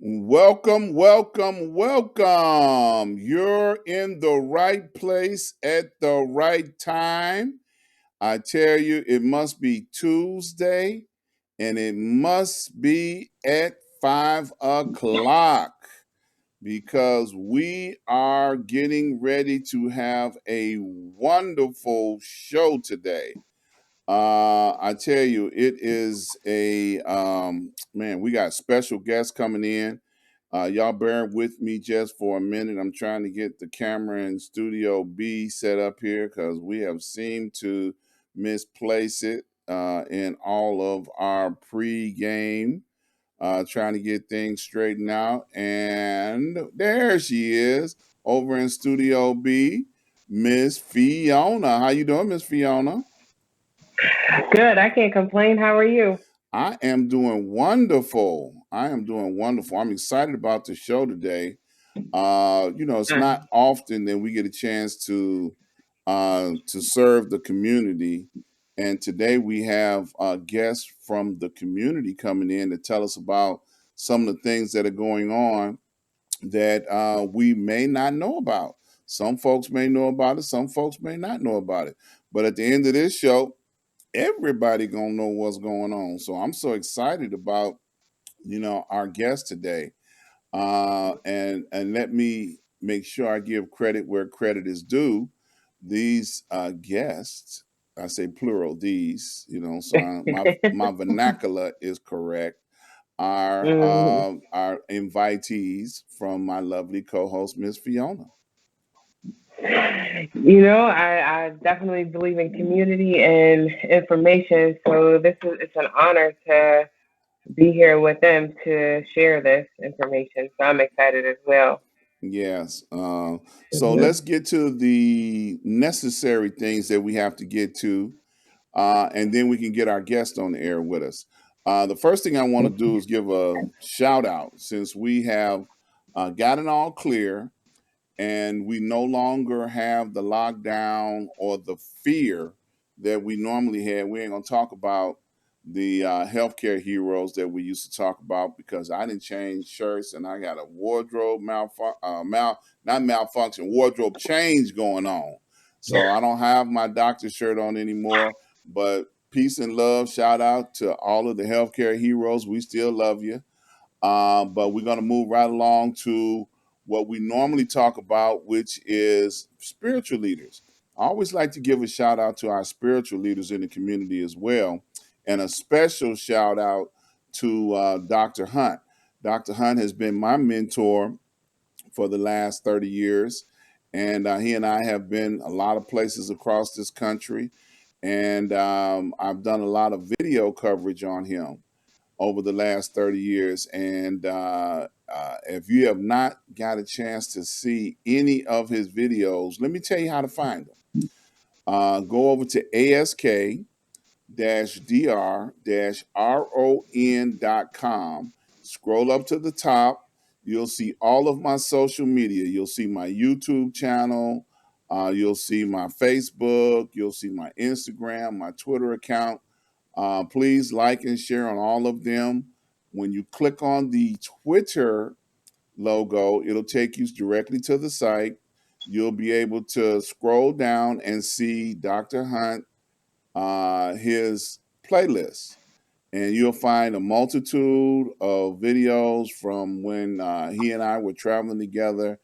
Welcome, welcome, welcome. You're in the right place at the right time. I tell you, it must be Tuesday and it must be at 5 o'clock because we are getting ready to have a wonderful show today. I tell you, it is a man. We got special guests coming in. Y'all bear with me just for a minute. I'm trying to get the camera in Studio B set up here because we have seemed to misplace it in all of our pre-game. Trying to get things straightened out, and there she is over in Studio B, Miss Fiona. How you doing, Miss Fiona? Good. I can't complain. How are you? I am doing wonderful. I am doing wonderful. I'm excited about the show today. It's Uh, not often that we get a chance to serve the community, and today we have guests from the community coming in to tell us about some of the things that are going on that we may not know about. Some folks may know about it. Some folks may not know about it. But at the end of this show, everybody gonna know what's going on. So I'm so excited about our guest today. And let me make sure I give credit where credit is due. These guests, I say plural. These, so my vernacular is correct. mhm. Our invitees from my lovely co-host Miss Fiona. I definitely believe in community and information. So it's an honor to be here with them to share this information. So I'm excited as well. Yes. So Mhm. let's get to the necessary things that we have to get to, and then we can get our guest on the air with us. The first thing I want to do is give a shout out since we have gotten all clear and we no longer have the lockdown or the fear that we normally had. We ain't gonna talk about the healthcare heroes that we used to talk about because I didn't change shirts and I got a wardrobe not malfunction wardrobe change going on. So I don't have my doctor shirt on anymore. But peace and love, shout out to all of the healthcare heroes. We still love you. But we're going to move right along to what we normally talk about, which is spiritual leaders. I always like to give a shout out to our spiritual leaders in the community as well, and a special shout out to Dr. Hunt. Dr. Hunt has been my mentor for the last 30 years, and he and I have been a lot of places across this country, and I've done a lot of video coverage on him over the last 30 years. And if you have not got a chance to see any of his videos, let me tell you how to find them. Go over to ask-dr-ron.com. Scroll up to the top. You'll see all of my social media. You'll see my YouTube channel. You'll see my Facebook. You'll see my Instagram, my Twitter account. Please like and share on all of them. When you click on the Twitter logo, it'll take you directly to the site. You'll be able to scroll down and see Dr. Hunt, his playlist, and you'll find a multitude of videos from when he and I were traveling together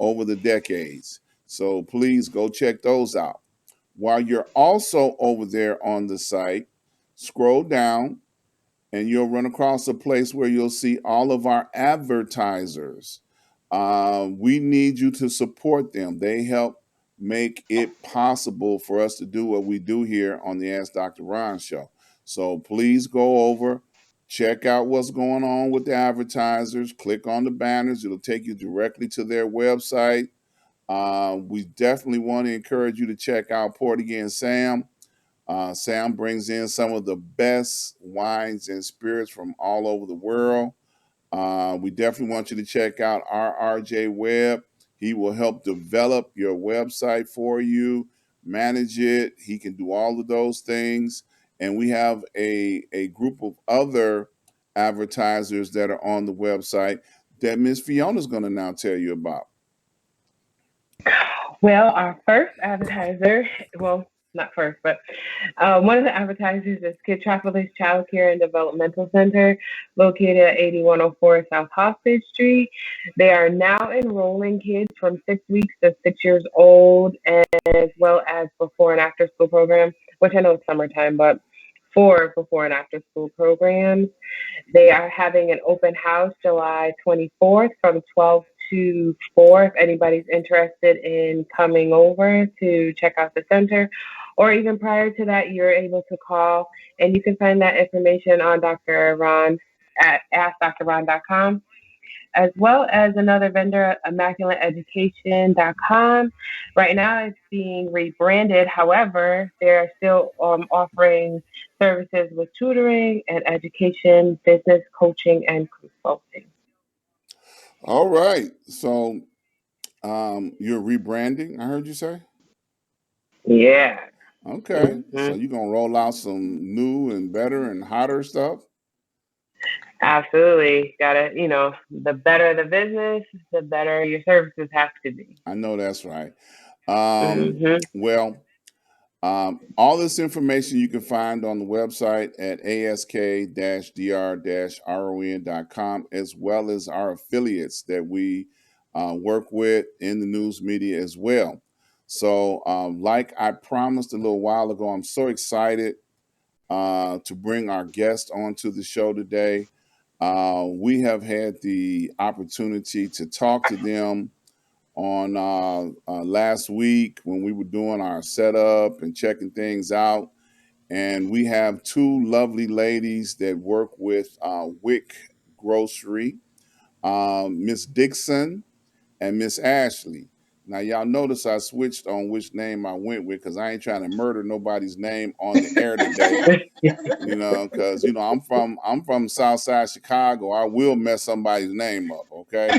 over the decades. So please go check those out. While you're also over there on the site, scroll down and you'll run across a place where you'll see all of our advertisers. We need you to support them. They help make it possible for us to do what we do here on the Ask Dr. Ron show. So please go over, check out what's going on with the advertisers, click on the banners. It'll take you directly to their website. We definitely want to encourage you to check out Porty and Sam. Sam brings in some of the best wines and spirits from all over the world. We definitely want you to check out RJ Webb. He will help develop your website for you, manage it. He can do all of those things. And we have a group of other advertisers that are on the website that Miss Fiona is going to now tell you about. Well, our first advertiser, well, not first, but one of the advertisers is Kid Travelers Child Care and Developmental Center, located at 8104 South Hostage Street. They are now enrolling kids from 6 weeks to 6 years old, as well as before and after school programs, which I know it's summertime, but for before and after school programs. They are having an open house July 24th from 12 to 4 if anybody's interested in coming over to check out the center. Or even prior to that, you're able to call, and you can find that information on Dr. Ron at AskDrRon.com, as well as another vendor, ImmaculateEducation.com. Right now, it's being rebranded. However, they're still offering services with tutoring and education, business coaching, and consulting. All right. So you're rebranding, I heard you say? Yeah. Okay. So Hmm. you're going to roll out some new and better and hotter stuff? Absolutely. Gotta, the better the business, the better your services have to be. I know that's right. Um, Hmm. well, all this information you can find on the website at ask-dr-ron.com, as well as our affiliates that we work with in the news media as well. So, like I promised a little while ago, I'm so excited to bring our guest onto the show today. We have had the opportunity to talk to them on last week when we were doing our setup and checking things out. And we have two lovely ladies that work with Wick Grocery, Miss Dickson and Miss Ashley. Now, y'all notice I switched on which name I went with because I ain't trying to murder nobody's name on the air today. Because I'm from Southside Chicago. I will mess somebody's name up. Okay,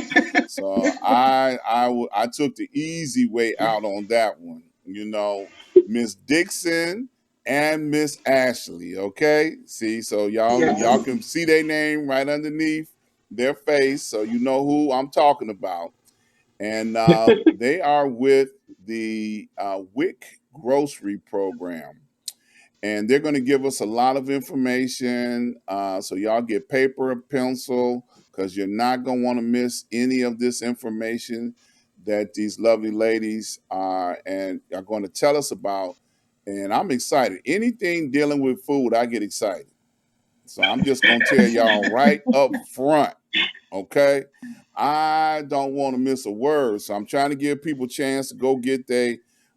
so I took the easy way out on that one. Miss Dixon and Miss Ashley. Okay, see, so y'all Yes. can see their name right underneath their face, so you know who I'm talking about. And they are with the WIC grocery program, and they're going to give us a lot of information. So y'all get paper and pencil because you're not going to want to miss any of this information that these lovely ladies are going to tell us about. And I'm excited. Anything dealing with food, I get excited. So I'm just going to tell y'all right up front, okay? I don't want to miss a word. So I'm trying to give people a chance to go get their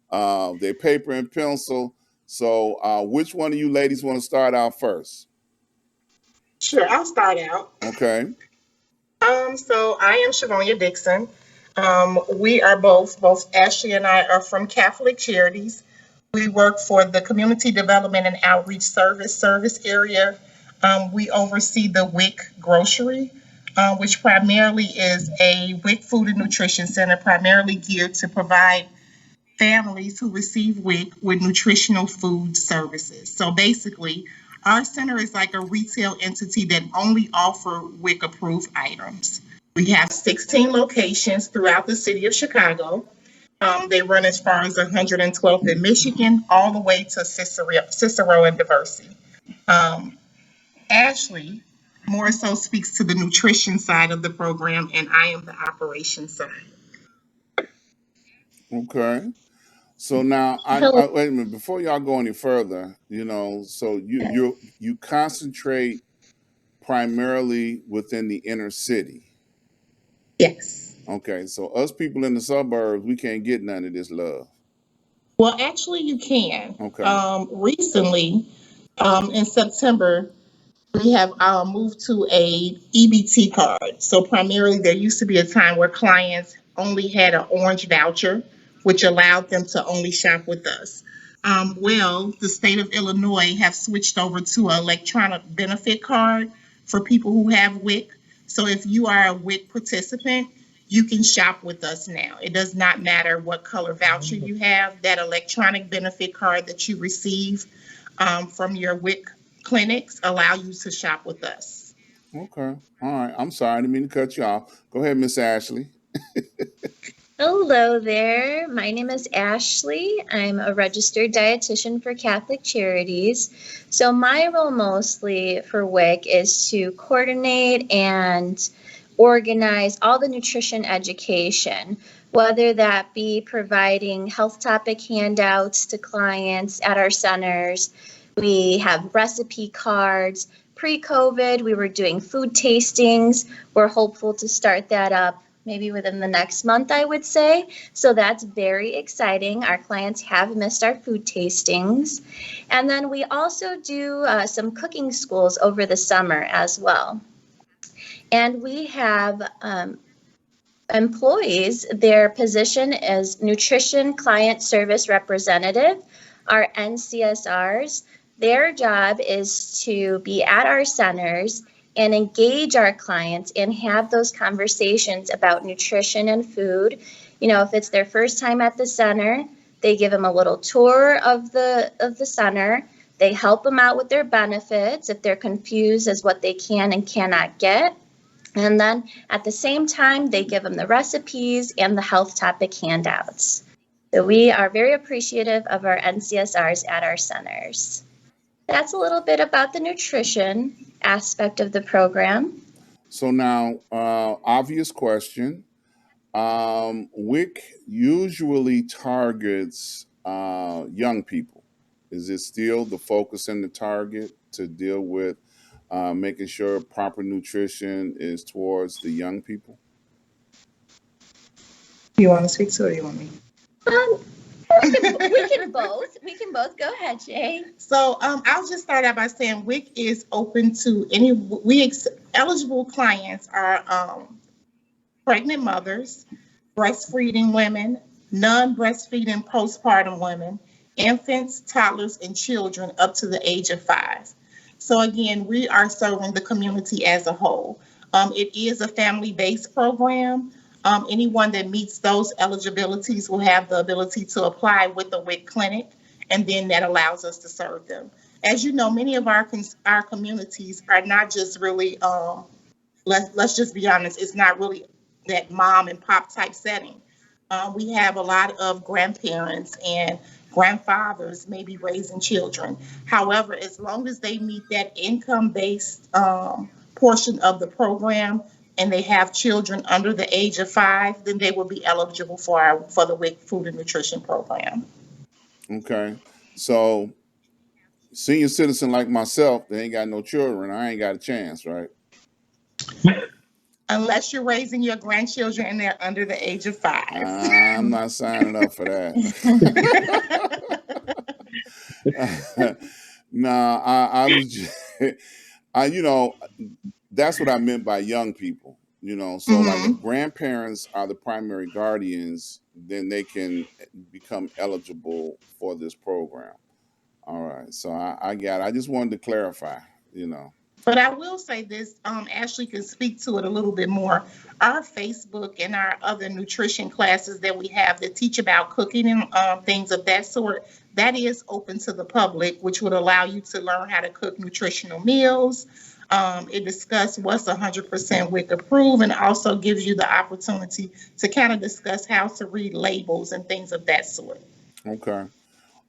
paper and pencil. So which one of you ladies want to start out first? Sure, I'll start out. Okay. So I am Shivonnia Dickson. We are both Ashley and I are from Catholic Charities. We work for the Community Development and Outreach Service area. We oversee the WIC Grocery, which primarily is a WIC food and nutrition center, primarily geared to provide families who receive WIC with nutritional food services. So basically, Our center is like a retail entity that only offer WIC approved items. We have 16 locations throughout the city of Chicago. They run as far as 112th in Michigan, all the way to Cicero and Diversey. Um, Ashley more so speaks to the nutrition side of the program, and I am the operations side. Okay. So now, Hello. I wait a minute before y'all go any further. So you concentrate primarily within the inner city. Yes. Okay. So us people in the suburbs, we can't get none of this love. Well, actually, you can. Okay. Recently, in September, we have moved to a EBT card. So primarily, there used to be a time where clients only had an orange voucher, which allowed them to only shop with us. Well, the state of Illinois have switched over to an electronic benefit card for people who have WIC. So if you are a WIC participant, you can shop with us now. It does not matter what color voucher you have. That electronic benefit card that you receive from your WIC clinics allow you to shop with us. Okay. All right. I'm sorry. I didn't mean to cut you off. Go ahead, Miss Ashley. Hello there. My name is Ashley. I'm a registered dietitian for Catholic Charities. So, my role mostly for WIC is to coordinate and organize all the nutrition education, whether that be providing health topic handouts to clients at our centers. We have recipe cards. Pre COVID, we were doing food tastings. We're hopeful to start that up maybe within the next month, I would say. So that's very exciting. Our clients have missed our food tastings. And then we also do some cooking schools over the summer as well. And we have employees, their position is Nutrition Client Service Representative, our NCSRs. Their job is to be at our centers and engage our clients and have those conversations about nutrition and food. If it's their first time at the center, they give them a little tour of the center. They help them out with their benefits if they're confused as what they can and cannot get. And then at the same time, they give them the recipes and the health topic handouts. So we are very appreciative of our NCSRs at our centers. That's a little bit about the nutrition aspect of the program. So now, obvious question. WIC usually targets young people. Is it still the focus and the target to deal with making sure proper nutrition is towards the young people? Do you want to speak to it or you want me? Um, we can both. Go ahead, Jay. So I'll just start out by saying WIC is open to any. Eligible clients are pregnant mothers, breastfeeding women, non-breastfeeding postpartum women, infants, toddlers, and children up to the age of 5. So again, we are serving the community as a whole. It is a family-based program. Anyone that meets those eligibilities will have the ability to apply with the WIC clinic, and then that allows us to serve them. As you know, many of our communities are not just really let's just be honest, it's not really that mom and pop type setting. We have a lot of grandparents and grandfathers maybe raising children. However, as long as they meet that income based portion of the program and they have children under the age of 5, then they will be eligible for the WIC food and nutrition program. Okay. So, senior citizen like myself, they ain't got no children. I ain't got a chance, right? Unless you're raising your grandchildren and they're under the age of 5. I'm not signing up for that. Nah, I was just, that's what I meant by young people. So like if Mhm. grandparents are the primary guardians, then they can become eligible for this program. All right. So I got. I just wanted to clarify. But I will say this, Ashley can speak to it a little bit more. Our Facebook and our other nutrition classes that we have that teach about cooking and things of that sort, that is open to the public, which would allow you to learn how to cook nutritional meals. It discusses what's 100% WIC approved and also gives you the opportunity to kind of discuss how to read labels and things of that sort. Okay.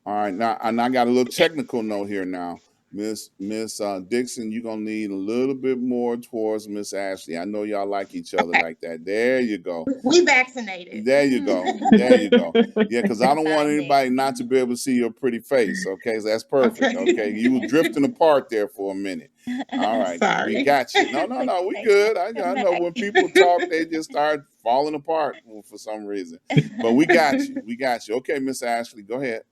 All right. Now, and I got a little technical note here now. Miss Dickson, you're gonna need a little bit more towards Miss Ashley. I know y'all like each other Okay, like that. There you go. we vaccinated. There you go. There you go. Yeah, because I don't want Bonding. anybody not to be able to see your pretty face. Okay, so that's perfect. Okay, you were Okay. drifting apart there for a minute. All right, we Sorry. got you. No, no, It's no, we okay. good. I Come know back. when people talk, they just start falling apart for some reason. But we got you. We got you. Okay, Miss Ashley, go ahead.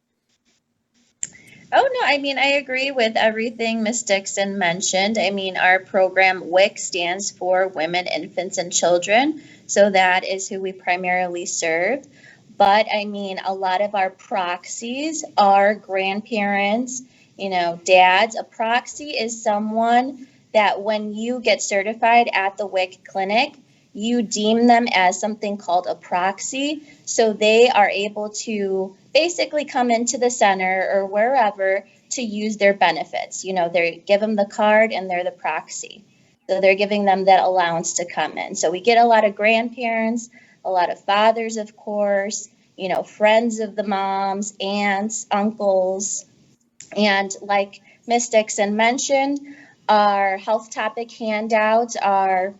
Oh, no, I mean, I agree with everything Ms. Dickson mentioned. I mean, our program WIC stands for Women, Infants, and Children. So that is who we primarily serve. But I mean, a lot of our proxies are grandparents, dads. A proxy is someone that when you get certified at the WIC clinic, you deem them as something called a proxy. So they are able to basically come into the center or wherever to use their benefits. They give them the card and they're the proxy. So they're giving them that allowance to come in. So we get a lot of grandparents, a lot of fathers, of course, friends of the moms, aunts, uncles. And like Ms. Dixon mentioned, our health topic handouts are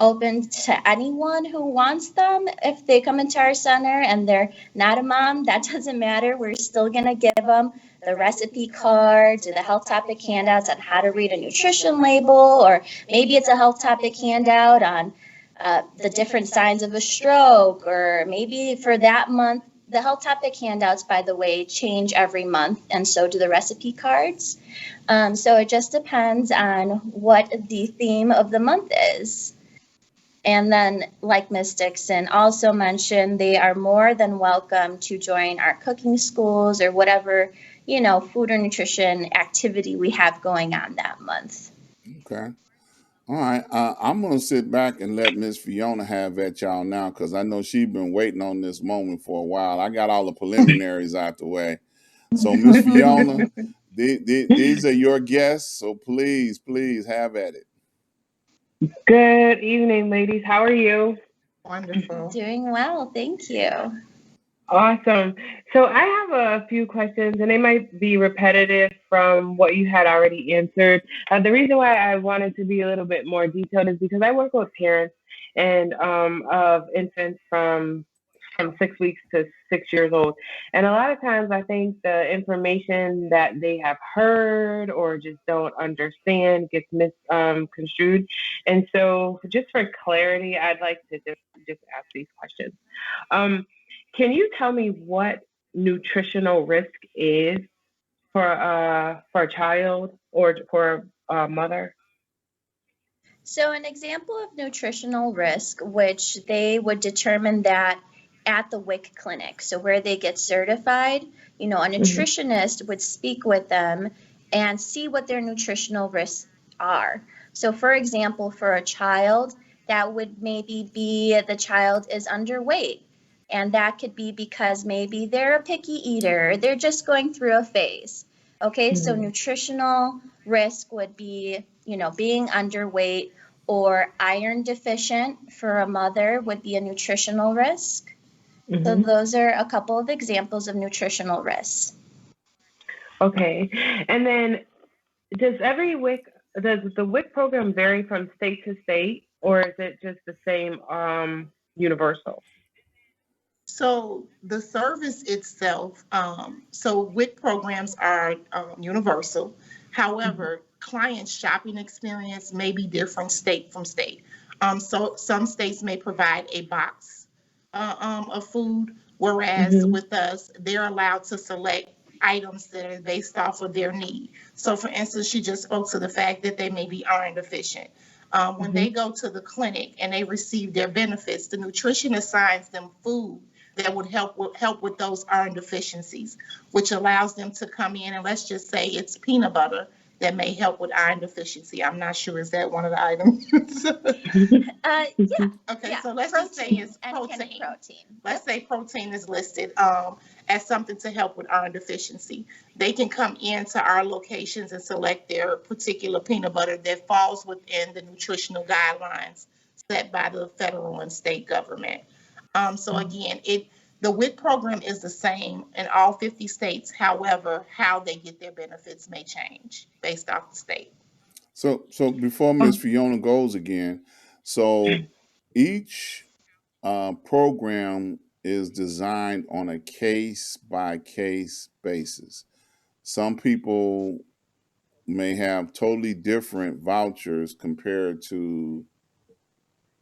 open to anyone who wants them. If they come into our center and they're not a mom, that doesn't matter. We're still going to give them the recipe cards or the health topic handouts on how to read a nutrition label, or maybe it's a health topic handout on the different signs of a stroke, or maybe for that month. The health topic handouts, by the way, change every month, and so do the recipe cards. So it just depends on what the theme of the month is. And then, like Ms. Dixon also mentioned, they are more than welcome to join our cooking schools or whatever, food or nutrition activity we have going on that month. Okay. All right. I'm gonna sit back and let Miss Fiona have at y'all now because I know she's been waiting on this moment for a while. I got all the preliminaries out the way. So, Miss Fiona, these are your guests. So please, please have at it. Good evening, ladies. How are you? Wonderful. Doing well, thank you. Awesome. So I have a few questions, and they might be repetitive from what you had already answered. The reason why I wanted to be a little bit more detailed is because I work with parents and of infants from 6 weeks to 6 years old, and a lot of times I think the information that they have heard or just don't understand gets misconstrued. And so, just for clarity, I'd like to just ask these questions. Um, can you tell me what nutritional risk is for a child or for a mother? So, an example of nutritional risk, which they would determine that at the WIC clinic, so where they get certified, a Mhm. nutritionist would speak with them and see what their nutritional risks are. So, for example, for a child, that would maybe be the child is underweight. And that could be because maybe they're a picky eater, they're just going through a phase. Okay, so Mhm. nutritional risk would be, being underweight, or iron deficient for a mother would be a nutritional risk. So Mhm. those are a couple of examples of nutritional risks. Okay. And then does every WIC does the WIC program vary from state to state, or is it just the same universal? So the service itself, so WIC programs are universal. Mhm. However, client shopping experience may be different state from state. So some states may provide a box of food, whereas Mhm. with us, they're allowed to select items that are based off of their need. So for instance, she just spoke to the fact that they may be iron deficient. When they Mhm. go to the clinic and they receive their benefits, the nutrition assigns them food that would help with those iron deficiencies, which allows them to come in and let's just say it's peanut butter that may help with iron deficiency. I'm not sure, is that one of the items? Yeah. Okay, Yeah, so let's just say protein, it's any kind of protein. protein. Let's say protein is listed as something to help with iron deficiency. They can come into our locations and select their particular peanut butter that falls within the nutritional guidelines set by the federal and state government. So again, the WIC program is the same in all 50 states. However, how they get their benefits may change based off the state. So before Miss Fiona goes again, so each program is designed on a case by case basis. Some people may have totally different vouchers compared to.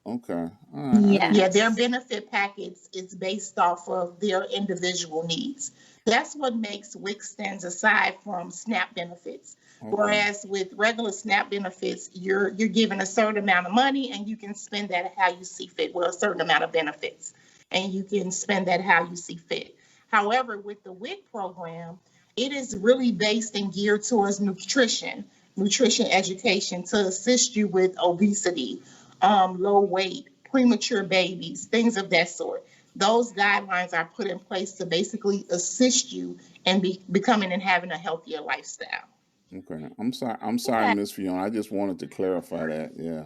Okay, all right, I Yeah, didn't. their Yes. benefit package is based off of their individual needs. That's what makes WIC stands aside from SNAP benefits. Okay, Whereas with regular SNAP benefits, you're given a certain amount of money and you can spend that how you see fit. Well, a certain amount of benefits, and you can spend that how you see fit. However, with the WIC program, it is really based and geared towards nutrition education to assist you with obesity, low weight, premature babies, things of that sort. Those guidelines are put in place to basically assist you in becoming and having a healthier lifestyle. okay. I'm sorry, Yeah. Miss Fiona. I just wanted to clarify that. Yeah.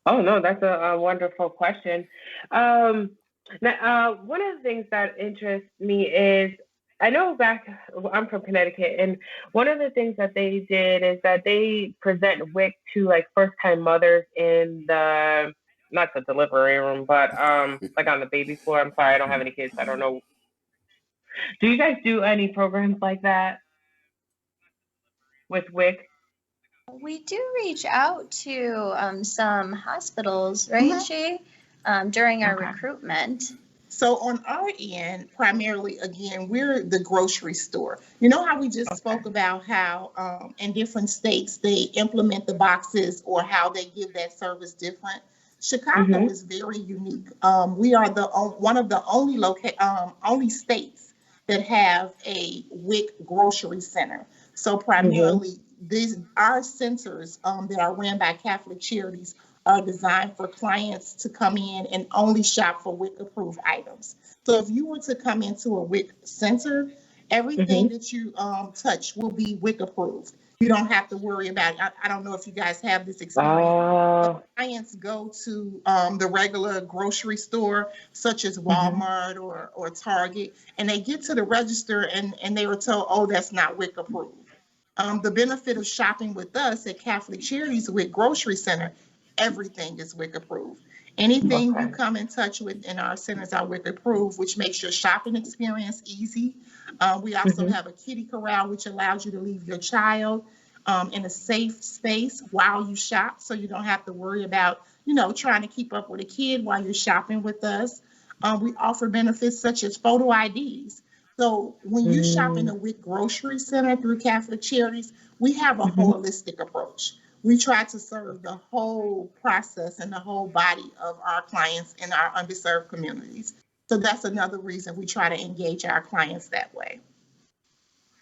Oh no, that's a wonderful question. One of the things that interests me is I know I'm from Connecticut, and one of the things that they did is that they present WIC to like first time mothers in the not the delivery room, but like on the baby floor. I'm sorry, I don't have any kids. I don't know. Do you guys do any programs like that with WIC? We do reach out to some hospitals, right, Mhm. Shay, during our Okay. recruitment. So on our end, primarily, again, we're the grocery store. You know how we just Okay. spoke about how in different states they implement the boxes or how they give that service different. Chicago Mhm. is very unique. We are one of the only states that have a WIC grocery center. So Mhm. primarily, these our centers that are ran by Catholic Charities are designed for clients to come in and only shop for WIC approved items. So if you were to come into a WIC center, everything Mhm. that you touch will be WIC approved. You don't have to worry about it. I don't know if you guys have this experience. Oh. Clients go to the regular grocery store, such as Mhm. Walmart or Target, and they get to the register and they were told, oh, that's not WIC approved. The benefit of shopping with us at Catholic Charities with Grocery Center, everything is WIC approved. Anything you Okay. come in touch with in our centers are WIC approved, which makes your shopping experience easy. We also Mhm. have a kitty corral, which allows you to leave your child in a safe space while you shop, so you don't have to worry about, trying to keep up with a kid while you're shopping with us. We offer benefits such as photo IDs. So when you shop in Mhm. a WIC grocery center through Catholic Charities, we have a Mhm. holistic approach. We try to serve the whole process and the whole body of our clients in our underserved communities. So that's another reason we try to engage our clients that way.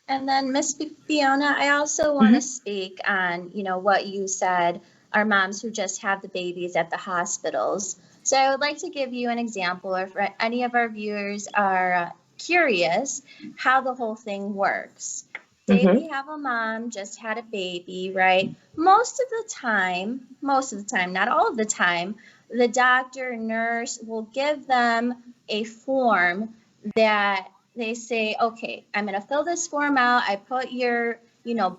And then Miss Fiona, I also want to Mhm. speak on, what you said, our moms who just have the babies at the hospitals. So I would like to give you an example, or if any of our viewers are curious how the whole thing works. Say Mhm. we have a mom just had a baby, right? Most of the time, not all of the time, the doctor, nurse will give them a form that they say, okay, I'm going to fill this form out. I put your,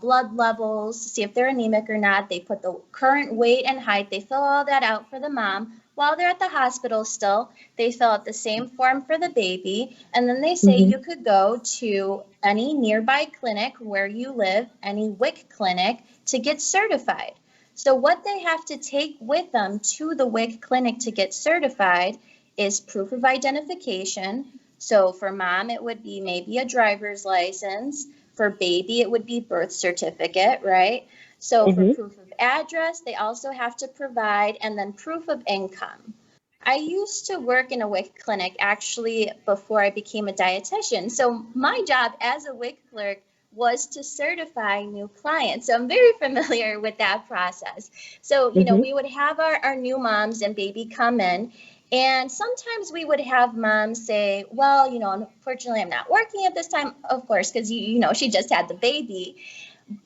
blood levels to see if they're anemic or not. They put the current weight and height. They fill all that out for the mom. While they're at the hospital still, they fill out the same form for the baby. And then they say you Mhm. could go to any nearby clinic where you live, any WIC clinic, to get certified. So what they have to take with them to the WIC clinic to get certified is proof of identification. So for mom, it would be maybe a driver's license. For baby, it would be birth certificate, right? So for Mhm. proof of address, they also have to provide, and then proof of income. I used to work in a WIC clinic actually before I became a dietitian. So my job as a WIC clerk was to certify new clients. So I'm very familiar with that process. So, you know, we would have our new moms and baby come in, and sometimes we would have moms say, well, you know, unfortunately, I'm not working at this time, of course, because, you know, she just had the baby.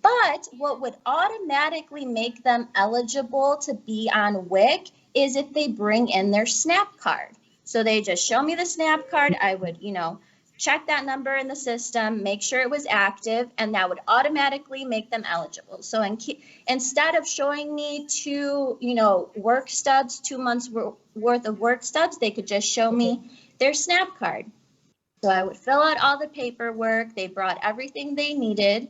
But what would automatically make them eligible to be on WIC is if they bring in their SNAP card. So they just show me the SNAP card. I would, you know, check that number in the system, make sure it was active, and that would automatically make them eligible. So instead of showing me two, you know, work stubs, 2 months worth of work stubs, they could just show me their SNAP card. So I would fill out all the paperwork. They brought everything they needed.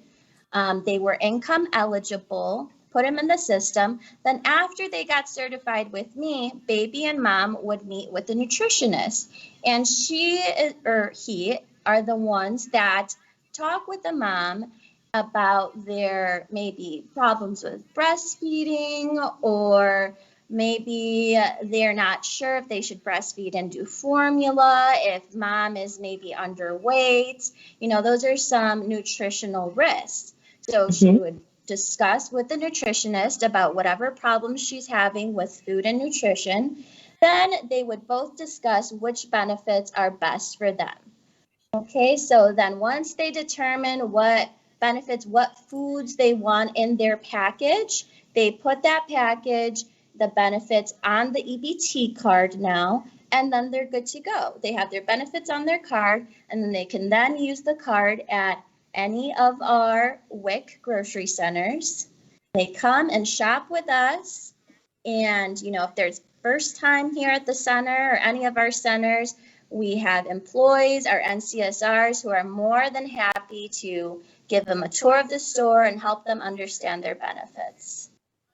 They were income eligible, put them in the system. Then after they got certified with me, baby and mom would meet with the nutritionist. And she or he are the ones that talk with the mom about their maybe problems with breastfeeding, or maybe they're not sure if they should breastfeed and do formula, if mom is maybe underweight. You know, those are some nutritional risks. So she would discuss with the nutritionist about whatever problems she's having with food and nutrition. Then they would both discuss which benefits are best for them. Okay, so then once they determine what benefits, what foods they want in their package, they put that package, the benefits on the EBT card now, and then they're good to go. They have their benefits on their card, and then they can then use the card at any of our WIC grocery centers. They come and shop with us, and, you know, if there's first time here at the center or any of our centers, we have employees, our NCSRs, who are more than happy to give them a tour of the store and help them understand their benefits.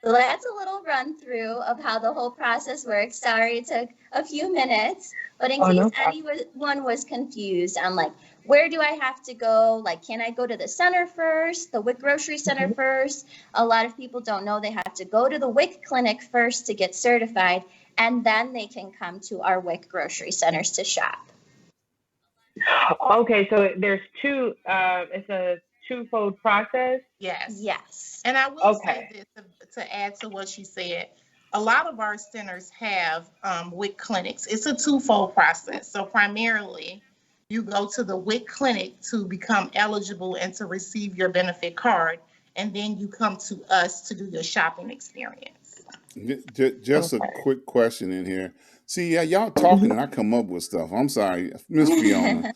So that's a little run through of how the whole process works. Sorry it took a few minutes, but in case anyone was confused on like, where do I have to go? Like, can I go to the center first, the WIC grocery center first? A lot of people don't know they have to go to the WIC clinic first to get certified, and then they can come to our WIC grocery centers to shop. Okay, so there's two, it's a twofold process? Yes. Yes. And I will say this to add to what she said. A lot of our centers have WIC clinics. It's a twofold process. So primarily, you go to the WIC clinic to become eligible and to receive your benefit card, and then you come to us to do your shopping experience. Just a quick question in here. See, yeah, y'all talking and I come up with stuff. I'm sorry, Miss Fiona.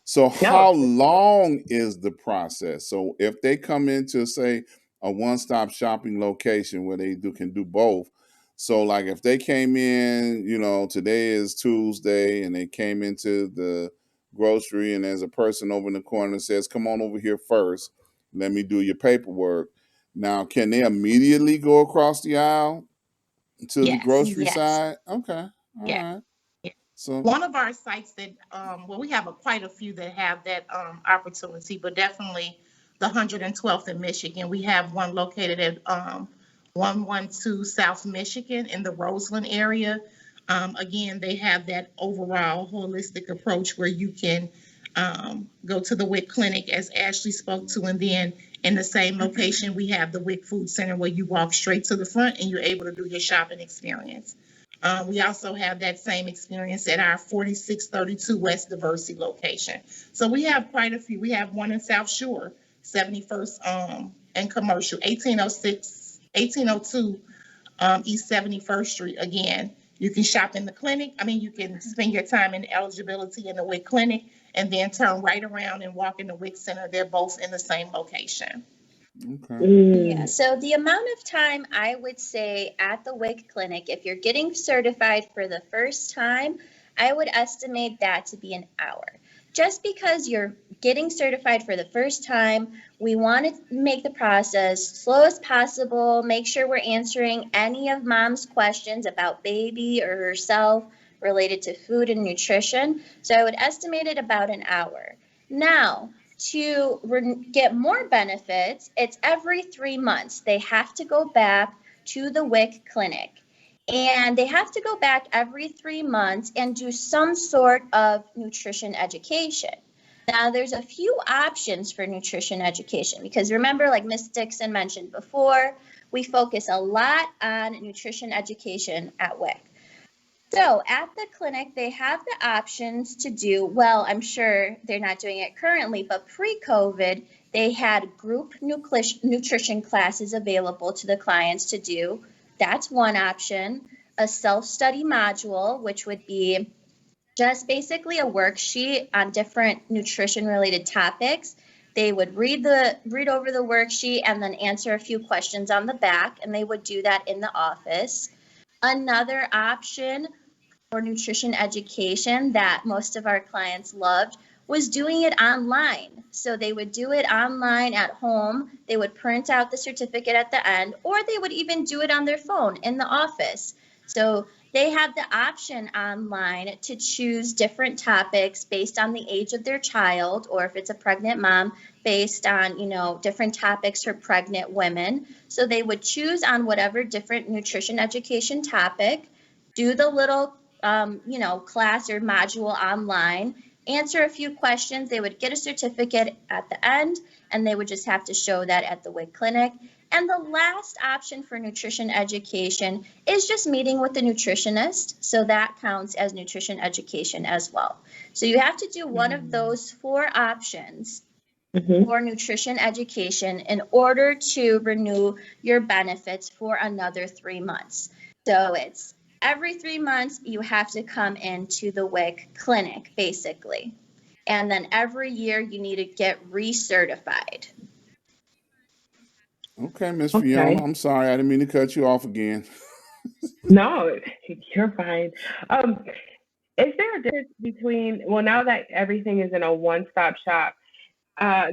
So how long is the process? So if they come into, say, a one-stop shopping location where they can do both. So like if they came in, you know, today is Tuesday and they came into the grocery and there's a person over in the corner that says, come on over here first. Let me do your paperwork. Now, can they immediately go across the aisle to the grocery side? Okay. All right. So one of our sites that, well, we have quite a few that have that opportunity, but definitely the 112th in Michigan. We have one located at 112 South Michigan in the Roseland area. Again, they have that overall holistic approach where you can go to the WIC clinic, as Ashley spoke to, and then in the same location, we have the WIC Food Center where you walk straight to the front and you're able to do your shopping experience. We also have that same experience at our 4632 West Diversity location. So we have quite a few. We have one in South Shore, 71st and Commercial, 1802 East 71st Street. Again, you can shop in the clinic. I mean, you can spend your time in eligibility in the WIC clinic and then turn right around and walk in the WIC center. They're both in the same location. okay. Yeah, so the amount of time I would say at the WIC clinic, if you're getting certified for the first time, I would estimate that to be an hour. Just because you're getting certified for the first time, we want to make the process slow as possible, make sure we're answering any of mom's questions about baby or herself related to food and nutrition. So I would estimate it about an hour. Now, to get more benefits, it's every 3 months. They have to go back to the WIC clinic. And they have to go back every 3 months and do some sort of nutrition education. Now, there's a few options for nutrition education because remember, like Ms. Dickson mentioned before, we focus a lot on nutrition education at WIC. So at the clinic, they have the options to do, well, I'm sure they're not doing it currently, but pre-COVID, they had group nutrition classes available to the clients to do. That's one option. A self-study module, which would be just basically a worksheet on different nutrition related topics. They would read over the worksheet and then answer a few questions on the back, and they would do that in the office. Another option for nutrition education that most of our clients loved was doing it online. So they would do it online at home. They would print out the certificate at the end, or they would even do it on their phone in the office. So they have the option online to choose different topics based on the age of their child, or if it's a pregnant mom, based on, different topics for pregnant women. So they would choose on whatever different nutrition education topic, do the little, class or module online, answer a few questions. They would get a certificate at the end, and they would just have to show that at the WIC clinic. And the last option for nutrition education is just meeting with the nutritionist. So that counts as nutrition education as well. So you have to do one of those 4 options for nutrition education in order to renew your benefits for another 3 months. So it's every 3 months you have to come into the WIC clinic, basically. And then every year you need to get recertified. Okay, Miss Okay. Fiona, I'm sorry, I didn't mean to cut you off again. No, you're fine. Is there a difference between, well, now that everything is in a one-stop shop,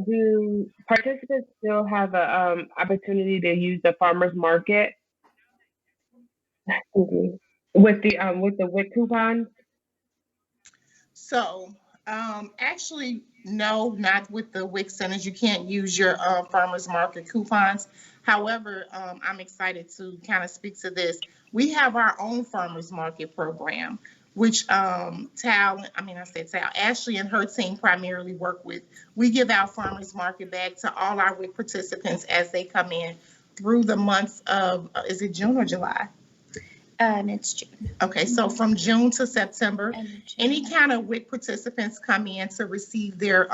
do participants still have a opportunity to use the farmers market with the WIC coupons? So, actually, no, not with the WIC centers. You can't use your farmers market coupons. However, I'm excited to kind of speak to this. We have our own farmers market program, which Ashley and her team primarily work with. We give out farmers market bag to all our WIC participants as they come in through the months of, is it June or July? It's June. Okay, so from June to September, any kind of WIC participants come in to receive their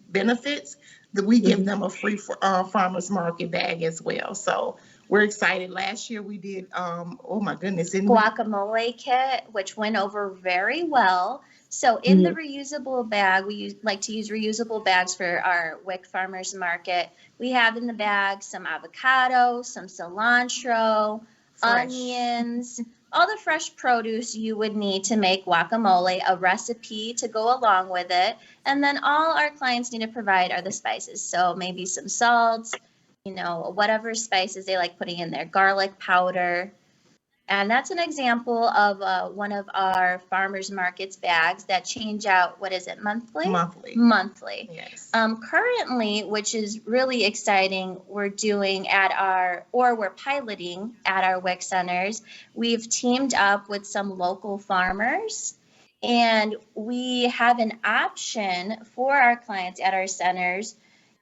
benefits, that we give them a free farmers market bag as well. So we're excited. Last year we did, oh my goodness, guacamole kit, which went over very well. So in the reusable bag, we like to use reusable bags for our WIC farmers market. We have in the bag some avocado, some cilantro, onions, all the fresh produce you would need to make guacamole, a recipe to go along with it. And then all our clients need to provide are the spices. So maybe some salts, whatever spices they like putting in there, garlic powder. And that's an example of one of our farmers markets bags that change out, what is it, monthly? Monthly. Yes. Currently, which is really exciting, we're piloting at our WIC centers. We've teamed up with some local farmers, and we have an option for our clients at our centers.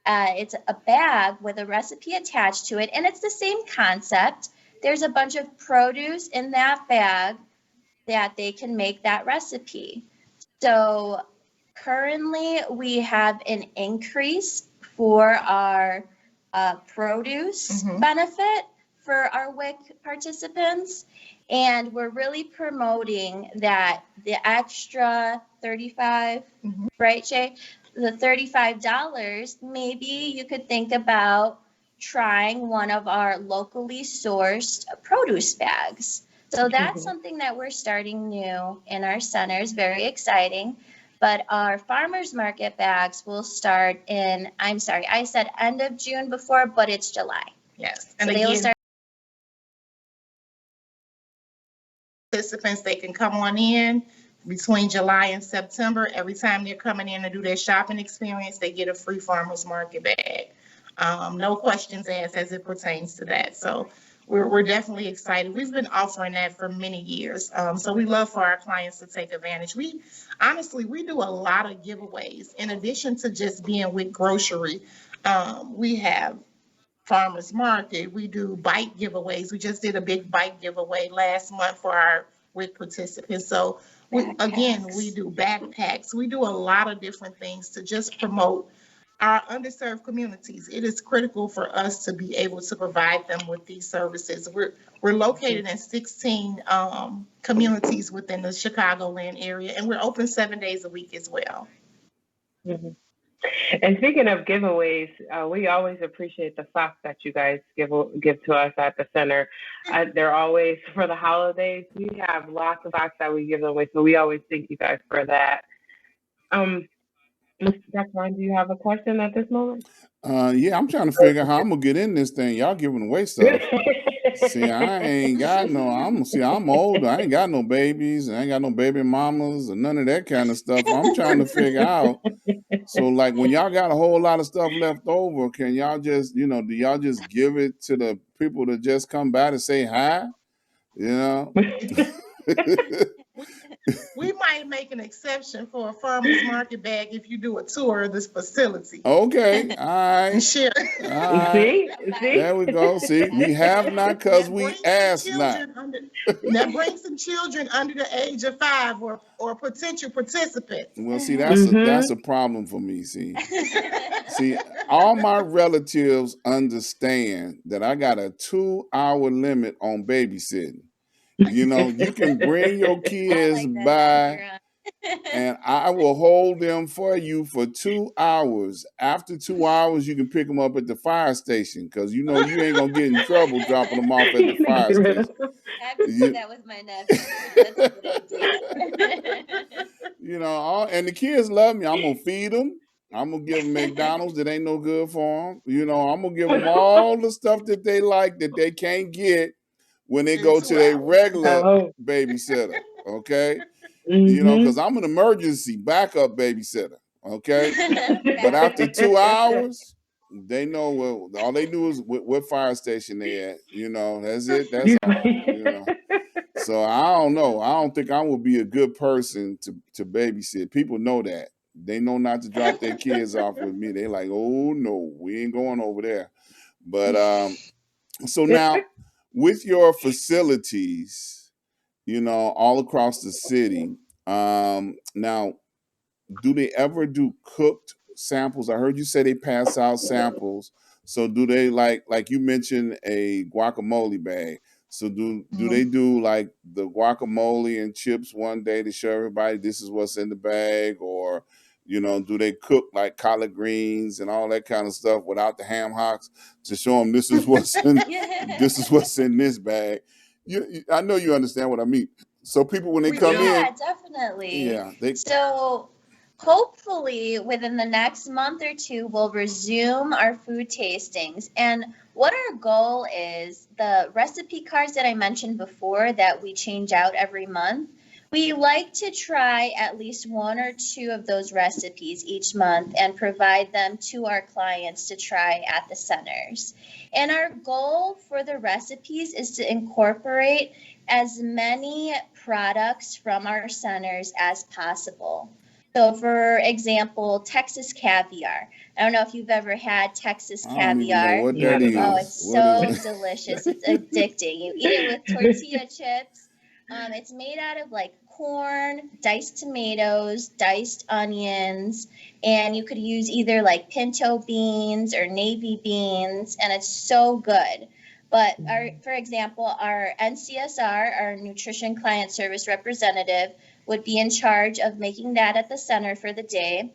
It's a bag with a recipe attached to it, and it's the same concept. There's a bunch of produce in that bag that they can make that recipe. So currently we have an increase for our produce benefit for our WIC participants. And we're really promoting that the extra $35, right, Jay? The $35, maybe you could think about trying one of our locally sourced produce bags. So that's something that we're starting new in our centers, very exciting. But our farmers market bags will start in, I'm sorry, I said end of June before, but it's July. Yes. And so they will start. Participants, they can come on in between July and September. Every time they're coming in to do their shopping experience, they get a free farmers market bag. No questions asked as it pertains to that. So we're definitely excited. We've been offering that for many years. So we love for our clients to take advantage. We do a lot of giveaways. In addition to just being with grocery, we have farmers market. We do bike giveaways. We just did a big bike giveaway last month for our WIC participants. So we do backpacks. We do a lot of different things to just promote our underserved communities. It is critical for us to be able to provide them with these services. We're located in 16 communities within the Chicagoland area, and we're open 7 days a week as well. Mm-hmm. And speaking of giveaways, we always appreciate the socks that you guys give to us at the center. They're always for the holidays. We have lots of socks that we give away, so we always thank you guys for that. Mr. Dr. Ron, do you have a question at this moment? Yeah, I'm trying to figure out how I'm gonna get in this thing. Y'all giving away stuff. See, I ain't got no. I'm older. I ain't got no babies. I ain't got no baby mamas or none of that kind of stuff. I'm trying to figure out. So, like, when y'all got a whole lot of stuff left over, can y'all just, do y'all just give it to the people that just come by to say hi? We might make an exception for a farmer's market bag if you do a tour of this facility. Okay, all right. Share. All right. See? There we go. See, we have not because we asked not. That brings some children under the age of 5 or potential participants. Well, see, that's a problem for me. See, all my relatives understand that I got a 2-hour limit on babysitting. You can bring your kids by, and I will hold them for you for 2 hours. After 2 hours, you can pick them up at the fire station because you ain't gonna get in trouble dropping them off at the fire station. I have to do that with my nephew. That's a good idea. And the kids love me. I'm gonna feed them. I'm gonna give them McDonald's that ain't no good for them. I'm gonna give them all the stuff that they like that they can't get when they go to their regular babysitter, okay? Because I'm an emergency backup babysitter, okay? But after 2 hours, they know all they do is what fire station they at. That's it. That's all. So I don't know. I don't think I would be a good person to babysit. People know that. They know not to drop their kids off with me. They like, oh no, we ain't going over there. But so now, with your facilities, all across the city, now, do they ever do cooked samples? I heard you say they pass out samples. So do they like you mentioned a guacamole bag? So do they do like the guacamole and chips one day to show everybody this is what's in the bag, or do they cook like collard greens and all that kind of stuff without the ham hocks to show them this is what's in this bag? I know you understand what I mean. So people when they come in, yeah, definitely. So hopefully within the next month or two, we'll resume our food tastings. And what our goal is, the recipe cards that I mentioned before that we change out every month, we like to try at least 1 or 2 of those recipes each month and provide them to our clients to try at the centers. And our goal for the recipes is to incorporate as many products from our centers as possible. So, for example, Texas caviar. I don't know if you've ever had Texas caviar. I don't even know what that is. Oh, it's so delicious. It's addicting. You eat it with tortilla chips. It's made out of like corn, diced tomatoes, diced onions, and you could use either like pinto beans or navy beans, and it's so good. But for example, our NCSR, our Nutrition Client Service Representative, would be in charge of making that at the center for the day.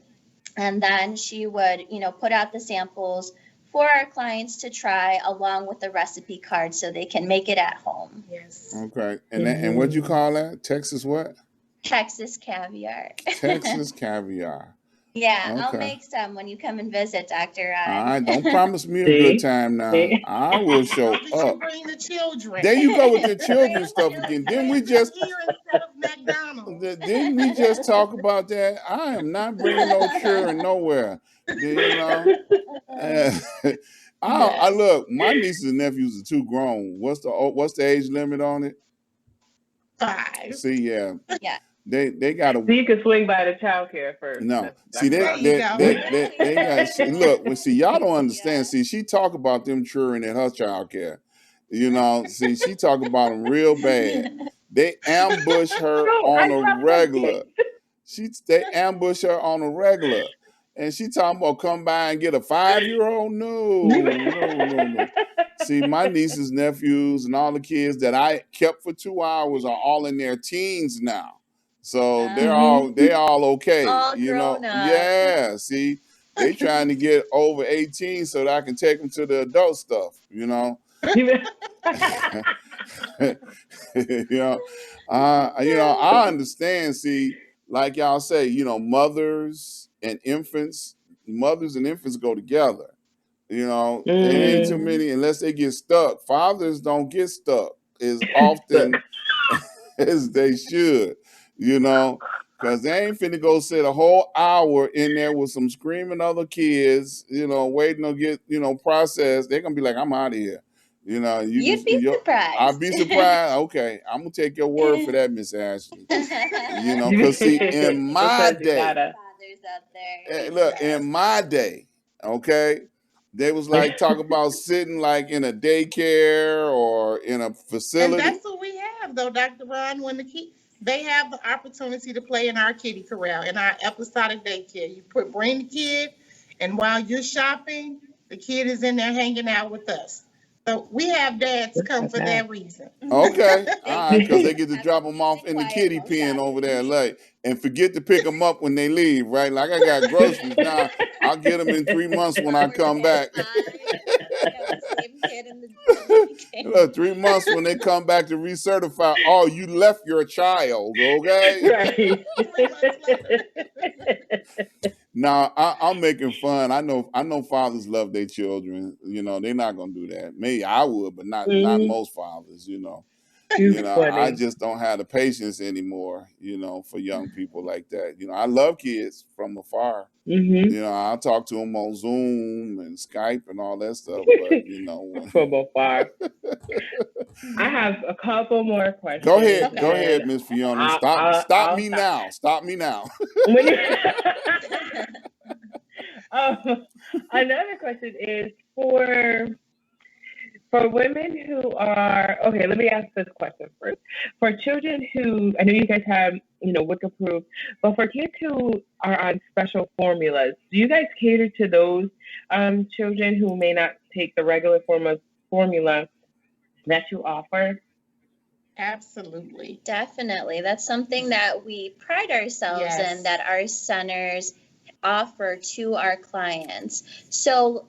And then she would, put out the samples for our clients to try along with the recipe card so they can make it at home. Yes. Okay. And what'd you call that? Texas what? Texas caviar. Texas caviar. Yeah, okay. I'll make some when you come and visit, Dr. Ron. All right, don't promise me a good time now. I will show up. Bring the children. There you go with the children stuff again. Didn't we just here instead of McDonald's? Didn't we just talk about that? I am not bringing no children nowhere. I look. My nieces and nephews are too grown. What's the age limit on it? 5. See, yeah, Yeah. they got So to. you can swing by the child care first. No, That's see, Dr. There Ron. you go. they got look. Well, see, y'all don't understand. Yeah. See, she talk about them children in her child care. You know, see, she talk about them real bad. They ambush her No, I on a love my regular. kids. They ambush her on a regular, and she talking about come by and get a 5-year-old. No, no, no, no. See, my nieces, nephews, and all the kids that I kept for 2 hours are all in their teens now. So Mhm. they all okay, All you know. grown up. Yeah, see, they trying to get over 18 so that I can take them to the adult stuff, you know. I understand. See, like y'all say, mothers and infants go together. It ain't too Mm. many unless they get stuck. Fathers don't get stuck as often as they should, you know, because they ain't finna go sit a whole hour in there with some screaming other kids, waiting to get, processed. They're gonna be like, I'm out of here. You You'd just be I'll surprised. be surprised. Okay, I'm gonna take your word for that, Miss Ashley. Because see, in my Sometimes you day, gotta. Fathers out there. look, in my day, okay, they was like talk about sitting like in a daycare or in a And facility. that's what we have, though, Dr. Ron. When they have the opportunity to play in our kiddie corral, in our episodic daycare. Bring the kid, and while you're shopping, the kid is in there hanging out with us. So we have dads come for that reason. Okay, They all right, get because to they get to have drop peace them off and in the quiet kitty while pen over shopping. there, like, and forget to pick them up when they leave, right? Like I got groceries now. I'll get them in 3 months when I While we're come back. inside, we have the same kid in the daycare. Look, 3 months when they come back to recertify. Oh, you left your child, okay? Right. 3 months later. Now I'm making fun. I know fathers love their children. They're not gonna do that. Maybe I would, but not Mhm. most fathers. Too I funny. just don't have the patience anymore. For young people like that. I love kids from afar. Mhm. I'll talk to them on Zoom and Skype and all that stuff. But From afar. I have a couple more go questions, ahead, go Okay. and ahead, Miss Fiona. I'll Stop, I'll, stop I'll me stop. now. Stop me now. When you um, another question is for women who are okay. Let me ask this question first. For children who I know you guys have WIC approved, but for kids who are on special formulas, do you guys cater to those children who may not take the regular formula that you offer? Absolutely. Definitely. That's something that we pride ourselves in, Yes. that our centers offer to our clients. So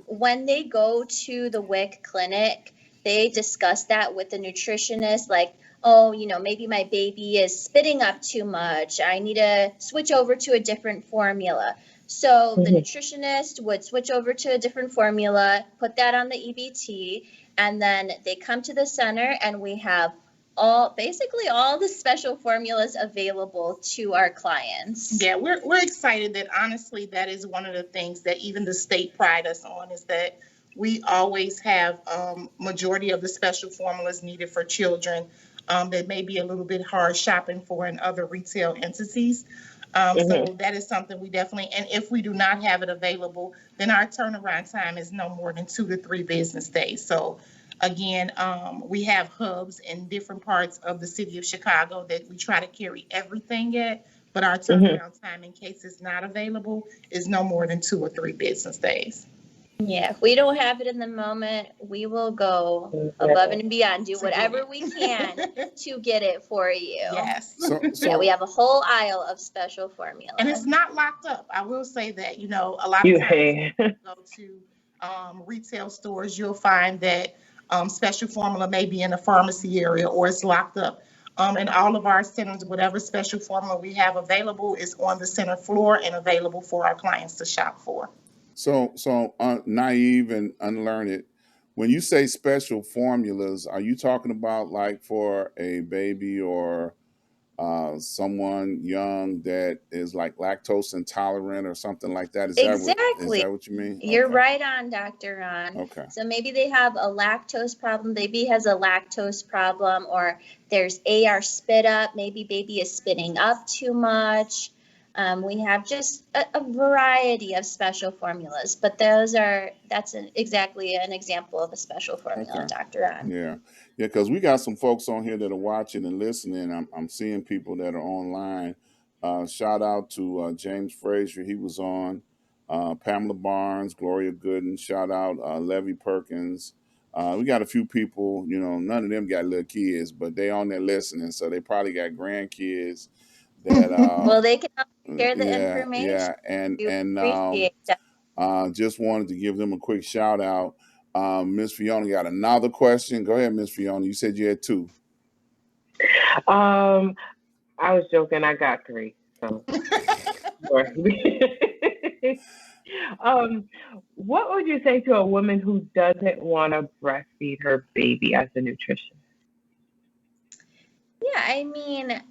when they go to the WIC clinic, they discuss that with the nutritionist, like, oh, maybe my baby is spitting up too much. I need to switch over to a different formula. So the Mhm. nutritionist would switch over to a different formula, put that on the EBT, and then they come to the center and we have basically all the special formulas available to our clients. Yeah, we're excited that honestly that is one of the things that even the state pride us on is that we always have majority of the special formulas needed for children that may be a little bit hard shopping for in other retail entities. Mhm. So that is something we definitely, and if we do not have it available, then our turnaround time is no more than 2 to 3 business days. So again, we have hubs in different parts of the city of Chicago that we try to carry everything at, but our Mhm. turnaround time in case it's not available is no more than 2 or 3 business days. Yeah, if we don't have it in the moment, we will go above and beyond, do To get whatever it. we can to get it for you. Yes. So, Yeah, we so have a whole aisle of special formula. And it's not locked up. I will say that, a lot of You times hey. when you go to retail stores, you'll find that special formula may be in a pharmacy area or it's locked up. And all of our centers, whatever special formula we have available is on the center floor and available for our clients to shop for. naive and unlearned. When you say special formulas, are you talking about like for a baby or someone young that is like lactose intolerant or something like that. Is Exactly. that what you mean? You're Okay. right on, Dr. Ron. Okay. So maybe they have a lactose problem, baby has a lactose problem, or there's AR spit up, maybe baby is spitting up too much. We have just a variety of special formulas, but that's exactly an example of a special formula, Okay. Dr. Ron. Yeah. Yeah, because we got some folks on here that are watching and listening. I'm seeing people that are online. Shout out to James Frazier. He was on. Pamela Barnes, Gloria Gooden. Shout out Levy Perkins. We got a few people, none of them got little kids, but they on there listening. So they probably got grandkids that Well, they can share the yeah, information. yeah. And We and appreciate that. just wanted to give them a quick shout out. Miss Fiona got another question. Go ahead, Miss Fiona. You said you had two. I was joking. I got three. So, sure. um, what would you say to a woman who doesn't want to breastfeed her baby as a nutritionist? Yeah, I mean,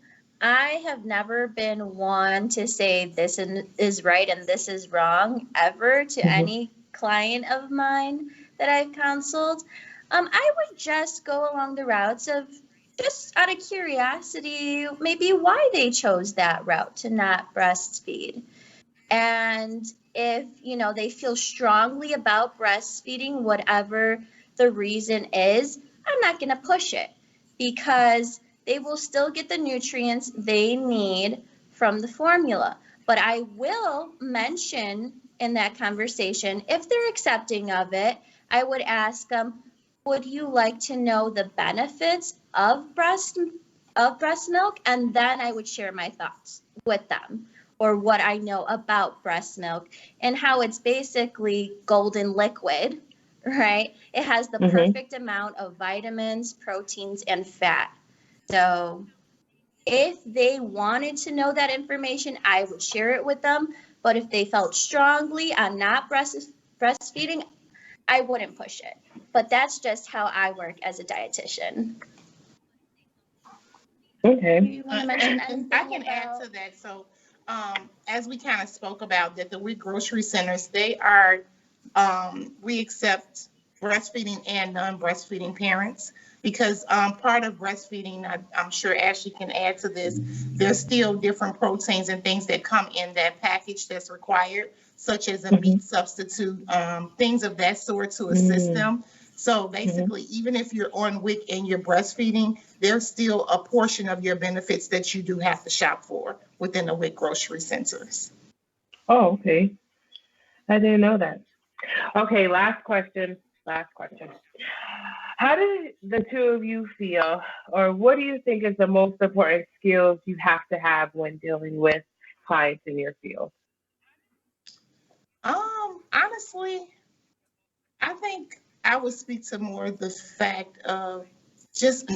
I have never been one to say this is right and this is wrong ever to Mhm. any client of mine that I've counseled. I would just go along the routes of just out of curiosity, maybe why they chose that route to not breastfeed. And if, they feel strongly about breastfeeding, whatever the reason is, I'm not going to push it because they will still get the nutrients they need from the formula. But I will mention in that conversation, if they're accepting of it, I would ask them, would you like to know the benefits of breast milk? And then I would share my thoughts with them, or what I know about breast milk and how it's basically golden liquid, right? It has the Mhm. perfect amount of vitamins, proteins, and fat. So if they wanted to know that information, I would share it with them. But if they felt strongly on not breastfeeding, I wouldn't push it. But that's just how I work as a dietitian. Do Okay. you want to mention And I anything can add about? to that. So, as we kind of spoke about that, the WIC grocery centers, they are, we accept breastfeeding and non-breastfeeding parents because part of breastfeeding, I'm sure Ashley can add to this, there's still different proteins and things that come in that package that's required, such as a Mhm. meat substitute, things of that sort to assist Mhm. them. So Mhm. basically, even if you're on WIC and you're breastfeeding, there's still a portion of your benefits that you do have to shop for within the WIC grocery centers. Oh, okay. I didn't know that. Okay, last question. Last question. How do the two of you feel, or what do you think is the most important skills you have to have when dealing with clients in your field? Honestly, I think I would speak to more the fact of just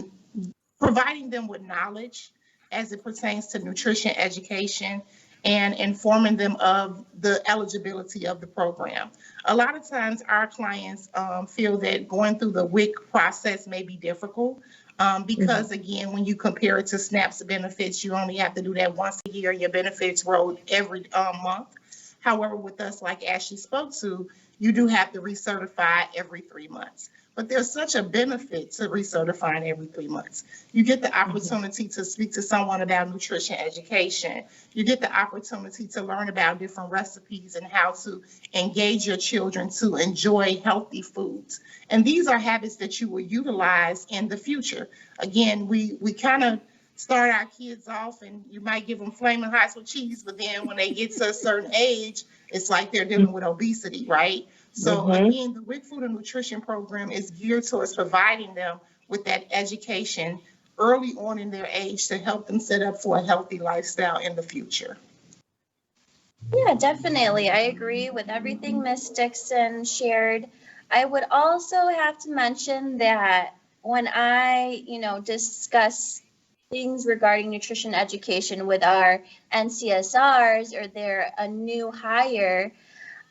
providing them with knowledge as it pertains to nutrition education and informing them of the eligibility of the program. A lot of times, our clients feel that going through the WIC process may be difficult Mhm. because, again, when you compare it to SNAP's benefits, you only have to do that once a year. Your benefits roll every month. However, with us, like Ashley spoke to, you do have to recertify every 3 months. But there's such a benefit to recertifying every 3 months. You get the Mhm. opportunity to speak to someone about nutrition education. You get the opportunity to learn about different recipes and how to engage your children to enjoy healthy foods. And these are habits that you will utilize in the future. Again, we kind of start our kids off and you might give them flaming hots with cheese, but then when they get to a certain age, it's like they're dealing with obesity, right? So Mhm. again, the WIC Food and Nutrition Program is geared towards providing them with that education early on in their age to help them set up for a healthy lifestyle in the future. Yeah, definitely. I agree with everything Miss Dickson shared. I would also have to mention that when I, discuss things regarding nutrition education with our NCSRs or they're a new hire,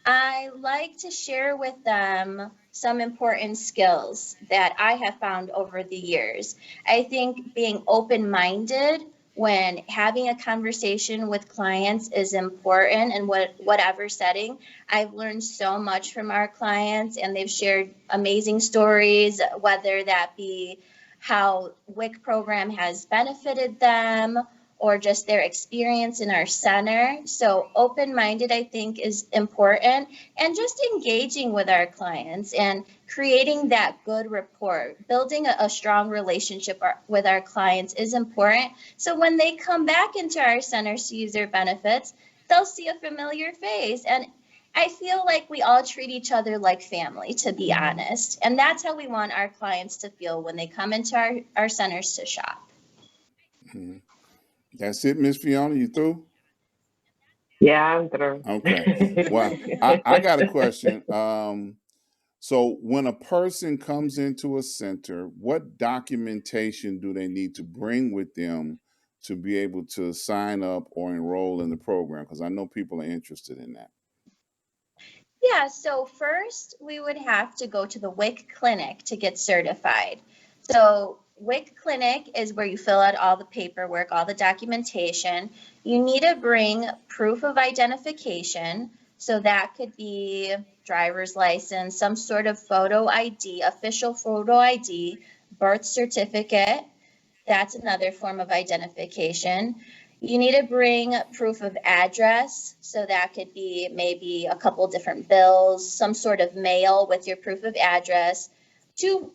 I like to share with them some important skills that I have found over the years. I think being open minded when having a conversation with clients is important in whatever setting. I've learned so much from our clients, and they've shared amazing stories, whether that be how WIC program has benefited them or just their experience in our center. So open-minded, I think, is important, and just engaging with our clients and creating that good rapport, building a strong relationship with our clients is important. So when they come back into our centers to use their benefits, they'll see a familiar face. And I feel like we all treat each other like family, to be honest. And that's how we want our clients to feel when they come into our centers to shop. Mhm. That's it, Miss Fiona. You through? Yeah, I'm through. Okay. Well, I got a question. So when a person comes into a center, what documentation do they need to bring with them to be able to sign up or enroll in the program? Because I know people are interested in that. Yeah, so first we would have to go to the WIC clinic to get certified. So WIC clinic is where you fill out all the paperwork, all the documentation. You need to bring proof of identification. So that could be driver's license, some sort of photo ID, official photo ID, birth certificate. That's another form of identification. You need to bring proof of address. So that could be maybe a couple different bills, some sort of mail with your proof of address. Two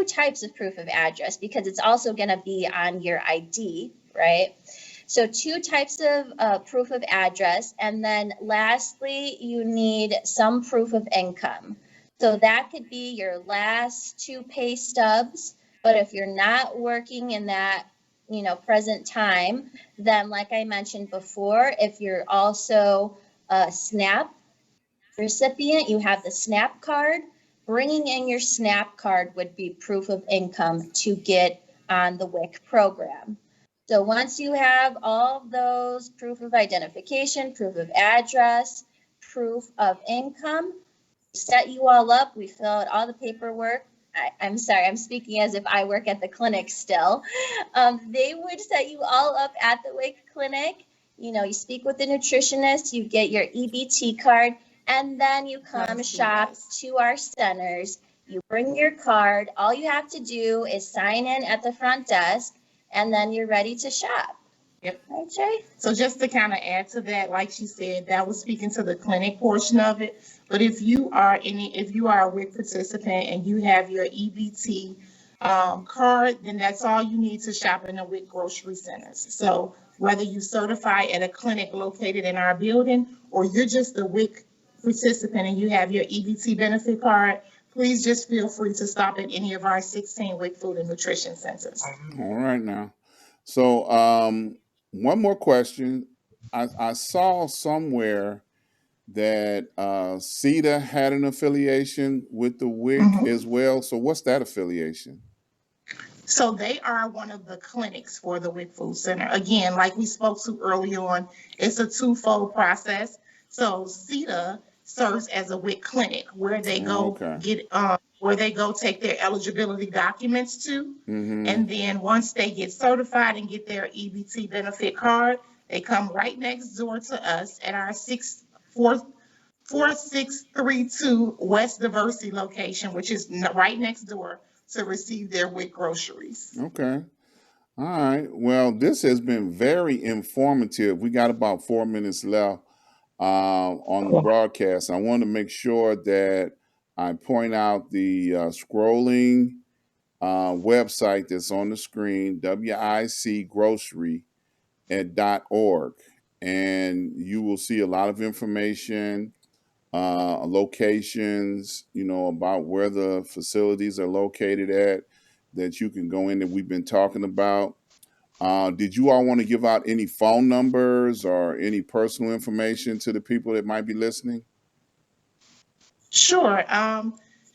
types of proof of address, because it's also going to be on your ID, right? So two types of proof of address. And then lastly, you need some proof of income. So that could be your last two pay stubs. But if you're not working in that, present time, then like I mentioned before, if you're also a SNAP recipient, you have the SNAP card, bringing in your SNAP card would be proof of income to get on the WIC program. So once you have all of those, proof of identification, proof of address, proof of income, set you all up. We fill out all the paperwork. I'm sorry, I'm speaking as if I work at the clinic still. They would set you all up at the WIC clinic. You speak with the nutritionist, you get your EBT card, and then you come shop to our centers. You bring your card. All you have to do is sign in at the front desk, and then you're ready to shop. Yep. Right, Jay? So just to kind of add to that, like she said, that was speaking to the clinic portion of it. But if you are a WIC participant and you have your EBT card, then that's all you need to shop in the WIC grocery centers. So whether you certify at a clinic located in our building, or you're just a WIC participant and you have your EBT benefit card, please just feel free to stop at any of our 16 WIC food and nutrition centers. All right now. So one more question. I saw somewhere that CETA had an affiliation with the WIC as well. So what's that affiliation? So they are one of the clinics for the WIC Food Center. Again, like we spoke to early on, it's a twofold process. So CETA serves as a WIC clinic where they go take their eligibility documents to. And then once they get certified and get their EBT benefit card, they come right next door to us at our 4632 West Diversity location, which is right next door, to receive their WIC groceries. Okay. All right. Well, this has been very informative. We got about 4 minutes left on the broadcast. I want to make sure that I point out the scrolling website that's on the screen, wicgrocery.org. And you will see a lot of information, locations, about where the facilities are located at that you can go in that we've been talking about. Did you all want to give out any phone numbers or any personal information to the people that might be listening? Sure.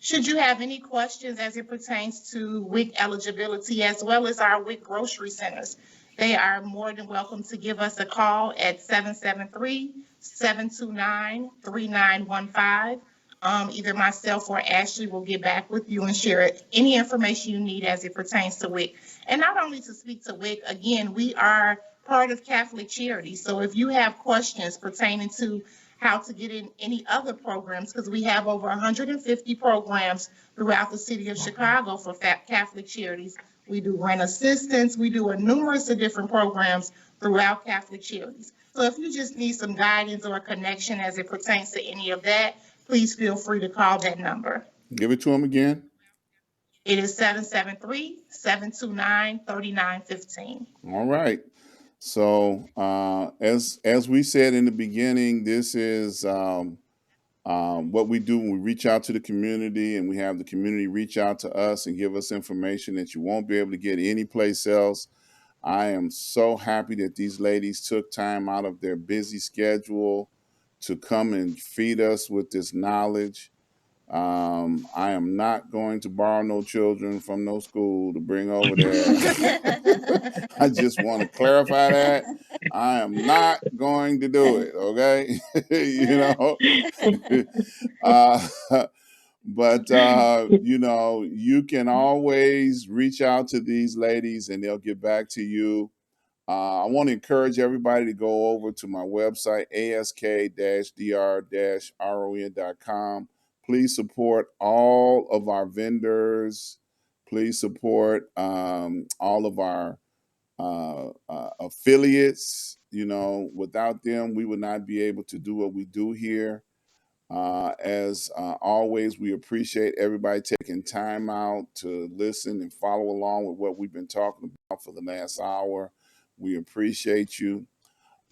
Should you have any questions as it pertains to WIC eligibility as well as our WIC grocery centers, they are more than welcome to give us a call at 773-729-3915. Either myself or Ashley will get back with you and share any information you need as it pertains to WIC. And not only to speak to WIC, again, we are part of Catholic Charities. So if you have questions pertaining to how to get in any other programs, because we have over 150 programs throughout the city of Chicago for Catholic Charities. We do rent assistance. We do a numerous of different programs throughout Catholic Charities. So if you just need some guidance or a connection as it pertains to any of that, please feel free to call that number. Give it to him again. It is 773-729-3915. All right. So as we said in the beginning, this is what we do when we reach out to the community, and we have the community reach out to us and give us information that you won't be able to get anyplace else. I am so happy that these ladies took time out of their busy schedule to come and feed us with this knowledge. I am not going to borrow no children from no school to bring over there. I just want to clarify that. I am not going to do it, okay? You know? But, you know, you can always reach out to these ladies and they'll get back to you. I want to encourage everybody to go over to my website, ask-dr-ron.com. Please support all of our vendors. Please support all of our affiliates. You know, without them, we would not be able to do what we do here. As always, we appreciate everybody taking time out to listen and follow along with what we've been talking about for the last hour. We appreciate you.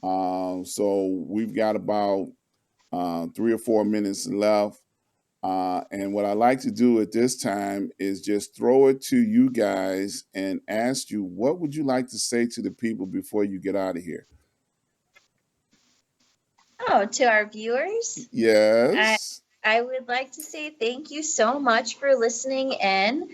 So we've got about 3 or 4 minutes left. And what I like to do at this time is just throw it to you guys and ask you, what would you like to say to the people before you get out of here? Oh, to our viewers? Yes. I would like to say thank you so much for listening in.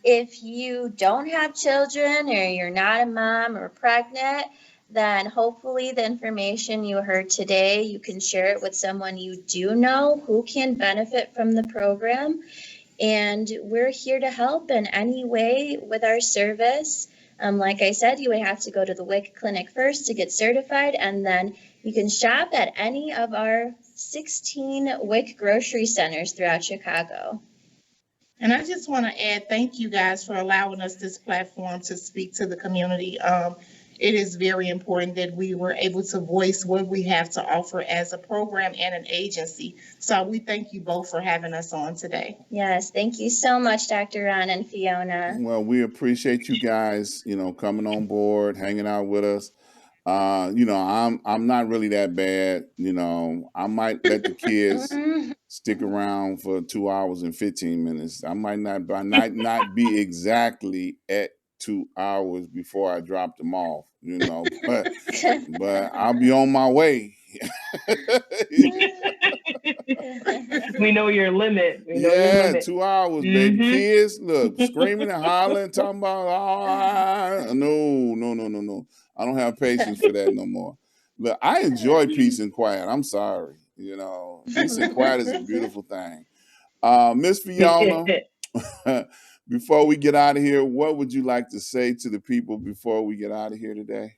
If you don't have children or you're not a mom or pregnant, then hopefully the information you heard today, you can share it with someone you do know who can benefit from the program. And we're here to help in any way with our service. Like I said, you would have to go to the WIC clinic first to get certified, and then you can shop at any of our 16 WIC grocery centers throughout Chicago. And I just want to add, thank you guys for allowing us this platform to speak to the community. It is very important that we were able to voice what we have to offer as a program and an agency. So we thank you both for having us on today. Yes, thank you so much, Dr. Ron and Fiona. Well, we appreciate you guys, you know, coming on board, hanging out with us. You know, I'm not really that bad. You know, I might let the kids stick around for 2 hours and 15 minutes. I might not be exactly at 2 hours before I drop them off, you know, but I'll be on my way. We know your limit. We know your Yeah, limit. 2 hours, baby. Kids, look, screaming and hollering, talking about, no. I don't have patience for that no more. Look, I enjoy peace and quiet. I'm sorry. You know, peace and quiet is a beautiful thing. Miss Fiona, before we get out of here, what would you like to say to the people before we get out of here today?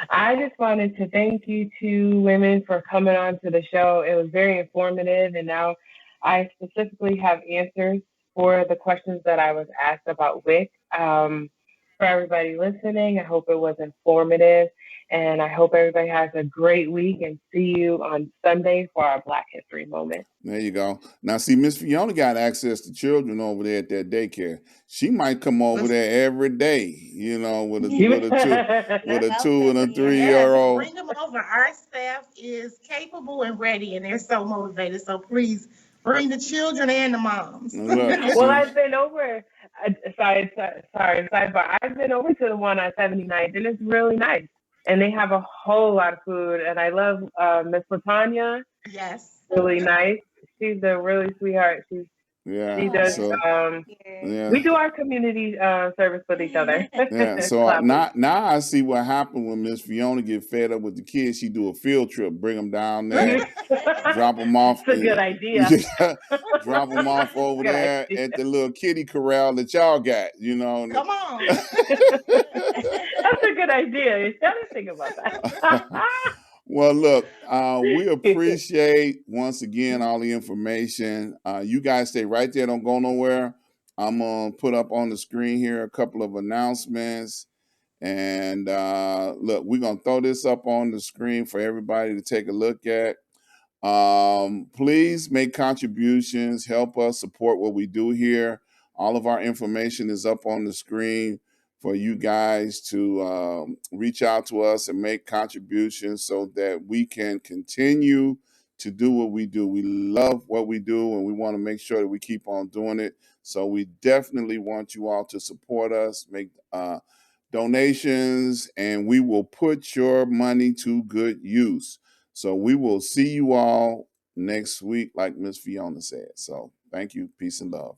I just wanted to thank you two women for coming on to the show. It was very informative, and now I specifically have answers for the questions that I was asked about WIC. For everybody listening, I hope it was informative, and I hope everybody has a great week, and see you on Sunday for our Black History Moment. There you go. Now, see, Miss Fiona got access to children over there at that daycare. She might come over there every day, you know, with a 2 and a 3-year-old. Bring them over. Our staff is capable and ready, and they're so motivated. So please bring the children and the moms. Well, I've been over. Sidebar. I've been over to the one on 79th, and it's really nice. And they have a whole lot of food. And I love Miss Latanya. Yes. Really nice. She's a really sweetheart. She does. We do our community service with each other. Yeah. So now I see what happened when Miss Fiona get fed up with the kids. She do a field trip, bring them down there, drop them off. That's a good idea. Drop them off over there at the little kiddie corral that y'all got. You know. Come on. That's a good idea. You gotta think about that. Well, look, we appreciate once again all the information. You guys stay right there, don't go nowhere. I'm gonna put up on the screen here a couple of announcements. And look, we're gonna throw this up on the screen for everybody to take a look at. Please make contributions, help us support what we do here. All of our information is up on the screen for you guys to reach out to us and make contributions so that we can continue to do what we do. We love what we do and we want to make sure that we keep on doing it. So we definitely want you all to support us, make donations, and we will put your money to good use. So we will see you all next week, like Miss Fiona said. So thank you. Peace and love.